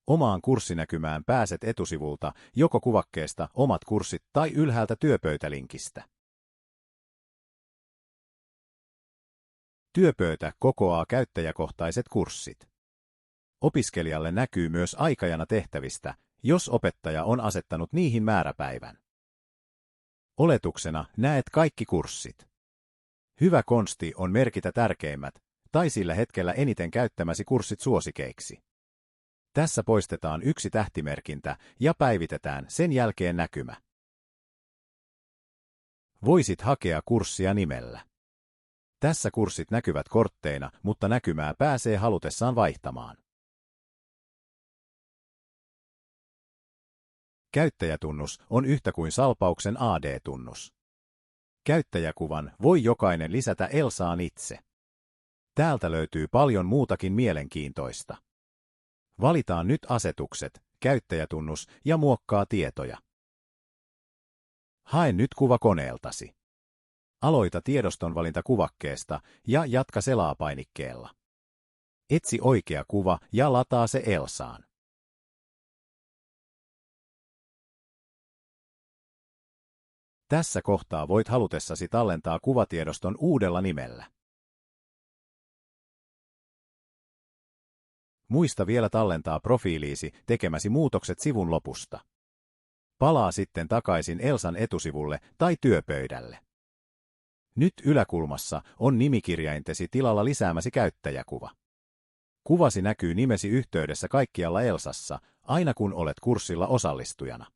Omaan kurssinäkymään pääset etusivulta joko kuvakkeesta omat kurssit tai ylhäältä työpöytälinkistä. Työpöytä kokoaa käyttäjäkohtaiset kurssit. Opiskelijalle näkyy myös aikajana tehtävistä, jos opettaja on asettanut niihin määräpäivän. Oletuksena näet kaikki kurssit. Hyvä konsti on merkitä tärkeimmät, tai sillä hetkellä eniten käyttämäsi kurssit suosikeiksi. Tässä poistetaan yksi tähtimerkintä ja päivitetään sen jälkeen näkymä. Voisit hakea kurssia nimellä. Tässä kurssit näkyvät kortteina, mutta näkymää pääsee halutessaan vaihtamaan. Käyttäjätunnus on yhtä kuin salpauksen AD-tunnus. Käyttäjäkuvan voi jokainen lisätä Elsaan itse. Täältä löytyy paljon muutakin mielenkiintoista. Valitaan nyt asetukset, käyttäjätunnus ja muokkaa tietoja. Hae nyt kuva koneeltasi. Aloita tiedostonvalinta kuvakkeesta ja jatka selaa-painikkeella. Etsi oikea kuva ja lataa se Elsaan. Tässä kohtaa voit halutessasi tallentaa kuvatiedoston uudella nimellä. Muista vielä tallentaa profiiliisi tekemäsi muutokset sivun lopusta. Palaa sitten takaisin Elsan etusivulle tai työpöydälle. Nyt yläkulmassa on nimikirjaintesi tilalla lisäämäsi käyttäjäkuva. Kuvasi näkyy nimesi yhteydessä kaikkialla Elsassa, aina kun olet kurssilla osallistujana.